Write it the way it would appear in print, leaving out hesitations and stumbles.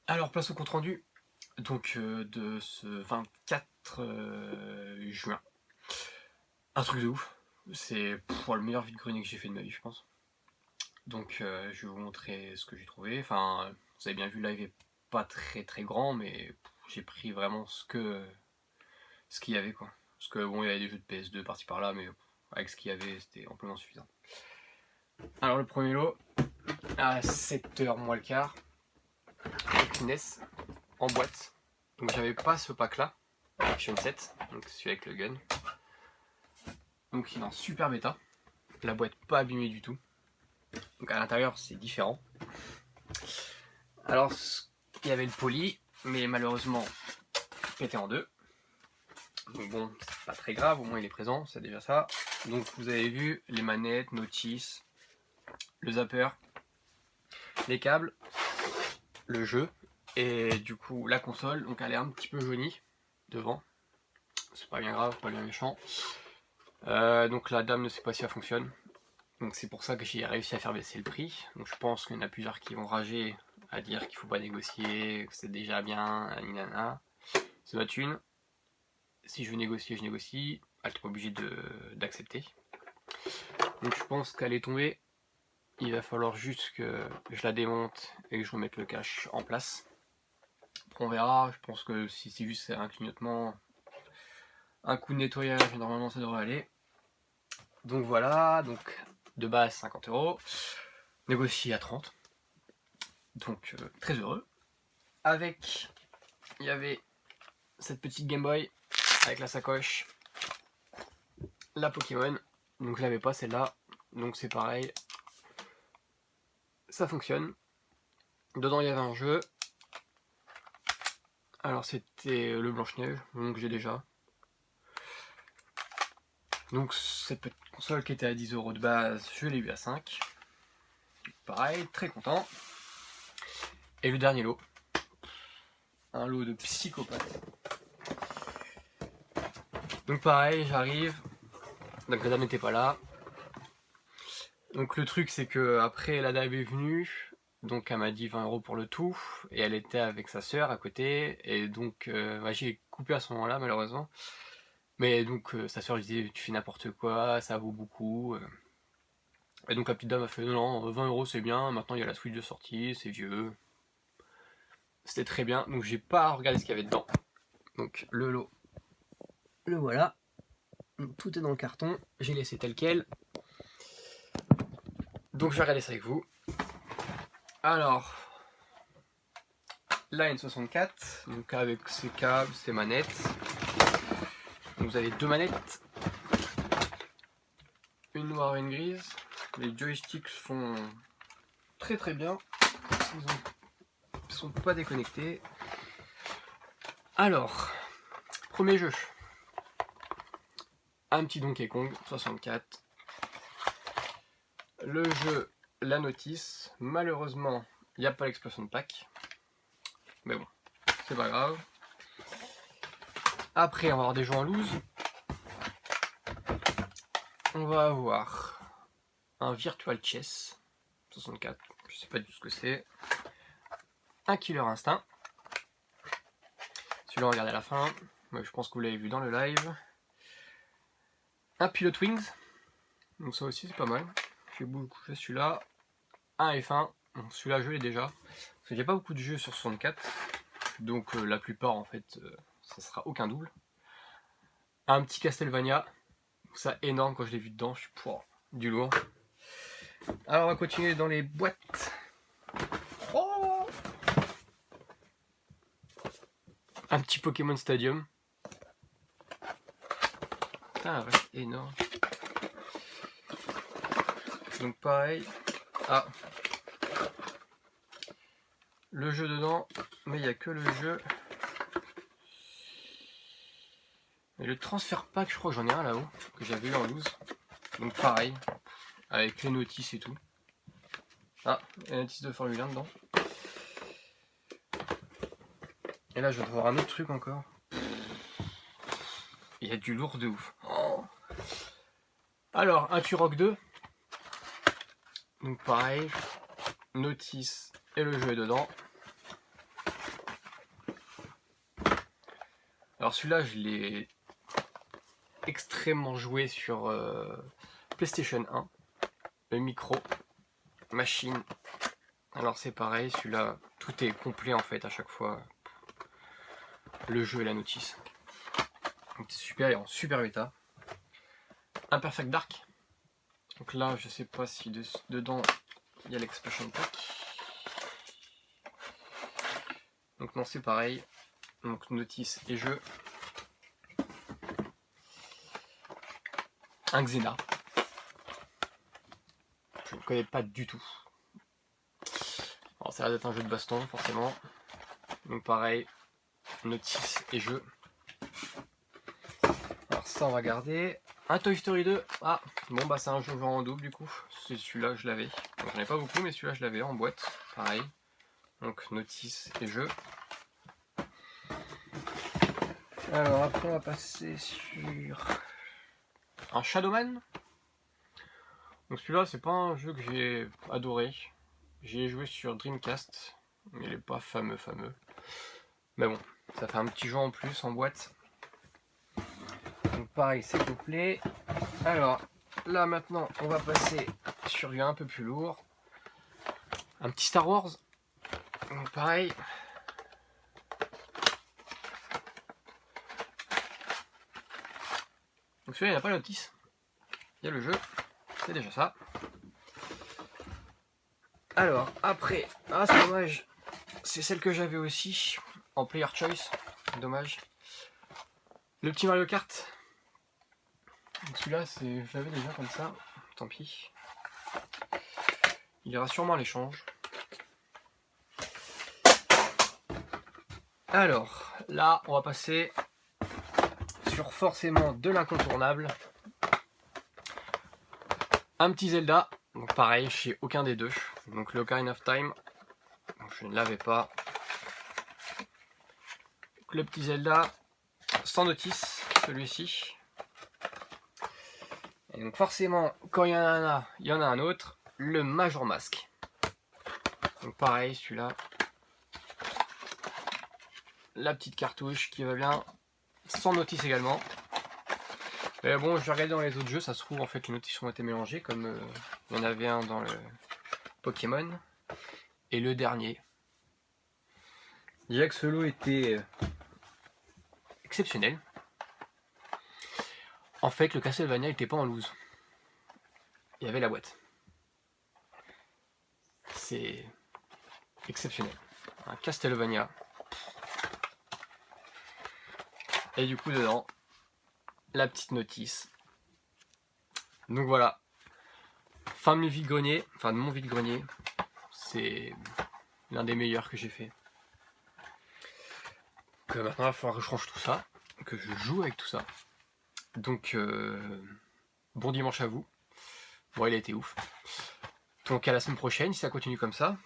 Alors, place au compte-rendu donc de ce 24 juin. Un truc de ouf. C'est le meilleur vide-grenier que j'ai fait de ma vie, je pense. Donc, je vais vous montrer ce que j'ai trouvé. Enfin, vous avez bien vu, le live est pas très très grand, mais j'ai pris vraiment ce qu'il y avait, quoi. Parce que bon, il y avait des jeux de PS2 par-ci par-là, mais avec ce qu'il y avait, c'était amplement suffisant. Alors, le premier lot, à 7h moins le quart, avec NES en boîte. Donc, j'avais pas ce pack-là, Action 7, donc celui avec le gun. Donc, il est en super bêta. La boîte pas abîmée du tout. Donc, à l'intérieur, c'est différent. Alors, il y avait le poly, mais malheureusement pété en deux. Donc bon, c'est pas très grave, au moins il est présent, c'est déjà ça. Donc vous avez vu les manettes, notice, le zapper, les câbles, le jeu, et du coup la console, donc elle est un petit peu jaunie devant. C'est pas bien grave, pas bien méchant. Donc la dame ne sait pas si elle fonctionne. Donc c'est pour ça que j'ai réussi à faire baisser le prix. Donc je pense qu'il y en a plusieurs qui vont rager à dire qu'il faut pas négocier, que c'est déjà bien, nanana. C'est ma thune. Si je veux négocier, je négocie. Elle n'est pas obligée d'accepter. Donc je pense qu'elle est tombée. Il va falloir juste que je la démonte et que je remette le cache en place. Après on verra. Je pense que si c'est juste un clignotement, un coup de nettoyage, normalement ça devrait aller. Donc voilà. Donc de base 50€. Négocié à 30. Donc très heureux. Avec, il y avait cette petite Game Boy avec la sacoche, la Pokémon. Donc je l'avais pas celle-là. Donc c'est pareil. Ça fonctionne. Dedans il y avait un jeu. Alors c'était le Blanche-Neige, donc j'ai déjà. Donc cette petite console qui était à 10€ de base, je l'ai eu à 5. Pareil, très content. Et le dernier lot. Un lot de psychopathes. Donc pareil, j'arrive. Donc la dame n'était pas là. Donc le truc c'est que après la dame est venue. Donc elle m'a dit 20€ pour le tout. Et elle était avec sa soeur à côté. Et donc j'ai coupé à ce moment-là malheureusement. Mais donc sa soeur lui disait tu fais n'importe quoi, ça vaut beaucoup. Et donc la petite dame a fait non, 20€ c'est bien, maintenant il y a la Switch de sortie, c'est vieux. C'était très bien, donc j'ai pas regardé ce qu'il y avait dedans. Donc le lot, le voilà. Donc, tout est dans le carton, j'ai laissé tel quel. Donc je vais regarder ça avec vous. Alors, la N64, donc avec ses câbles, ses manettes. Donc, vous avez deux manettes, une noire et une grise. Les joysticks sont très très bien, ils sont pas déconnectés. Alors, premier jeu. Un petit Donkey Kong 64. Le jeu, la notice. Malheureusement, il n'y a pas l'explosion de pack. Mais bon, c'est pas grave. Après, on va avoir des jeux en loose. On va avoir un Virtual Chess 64. Je sais pas du tout ce que c'est. Un Killer Instinct. Celui-là, on regarde à la fin. Mais je pense que vous l'avez vu dans le live. Un Pilot Wings. Donc ça aussi, c'est pas mal. J'ai beaucoup fait celui-là. Un F1. Donc celui-là, je l'ai déjà. Parce qu'il n'y a pas beaucoup de jeux sur 64. Donc la plupart, en fait, ça sera aucun double. Un petit Castlevania. Ça énorme quand je l'ai vu dedans. Je suis pour du lourd. Alors on va continuer dans les boîtes. Oh, un petit Pokémon Stadium. Putain, reste énorme. Donc pareil. Ah. Le jeu dedans. Mais il n'y a que le jeu. Et le transfert pack, je crois que j'en ai un là-haut. Que j'avais eu en loose. Donc pareil. Avec les notices et tout. Ah, il y a une notice de Formule 1 dedans. Et là, je vais voir un autre truc encore. Il y a du lourd de ouf. Oh. Alors, un Turok 2. Donc pareil. Notice et le jeu est dedans. Alors celui-là, je l'ai extrêmement joué sur PlayStation 1. Le micro, machine. Alors c'est pareil, celui-là, tout est complet en fait à chaque fois. Le jeu et la notice. Donc c'est super, il est en super état. Un Perfect Dark. Donc là, je sais pas si dedans il y a l'expansion pack. Donc non, c'est pareil. Donc notice et jeu. Un Xena. Je ne connais pas du tout. Alors ça a l'air d'être un jeu de baston forcément. Donc pareil, notice et jeu. Alors ça on va garder. Un Toy Story 2. Ah bon bah c'est un jeu en double du coup. C'est celui-là je l'avais. J'en ai pas beaucoup mais celui-là je l'avais en boîte. Pareil. Donc notice et jeu. Alors après on va passer sur un Shadowman. Donc celui-là c'est pas un jeu que j'ai adoré. J'y ai joué sur Dreamcast, mais il est pas fameux. Mais bon, ça fait un petit jeu en plus en boîte. Donc pareil, c'est couplé. Alors là maintenant on va passer sur un peu plus lourd. Un petit Star Wars. Donc pareil. Donc celui-là il n'y a pas la notice. Il y a le jeu. C'est déjà ça. Alors après, ah c'est dommage. C'est celle que j'avais aussi en Player Choice. Dommage. Le petit Mario Kart. Celui-là, je l'avais déjà comme ça. Tant pis. Il y aura sûrement l'échange. Alors, là, on va passer sur forcément de l'incontournable. Un petit Zelda. Donc pareil, chez aucun des deux. Donc le Ocarina of Time. Donc, je ne l'avais pas. Donc, le petit Zelda sans notice, celui-ci. Et donc forcément, quand il y en a un autre. Le Major Mask. Donc pareil, celui-là. La petite cartouche qui va bien. Sans notice également. Mais bon, je vais regarder dans les autres jeux, ça se trouve en fait les notices ont été mélangées, comme il y en avait un dans le Pokémon. Et le dernier. Déjà que ce lot était exceptionnel. En fait, le Castlevania n'était pas en loose. Il y avait la boîte. C'est exceptionnel. Un Castlevania. Et du coup, dedans, la petite notice. Donc voilà. Fin de mes vide-grenier. Enfin, de mon vide-grenier. C'est l'un des meilleurs que j'ai fait. Donc maintenant, il va falloir que je range tout ça. Que je joue avec tout ça. Donc, bon dimanche à vous. Bon, il a été ouf. Donc à la semaine prochaine, si ça continue comme ça.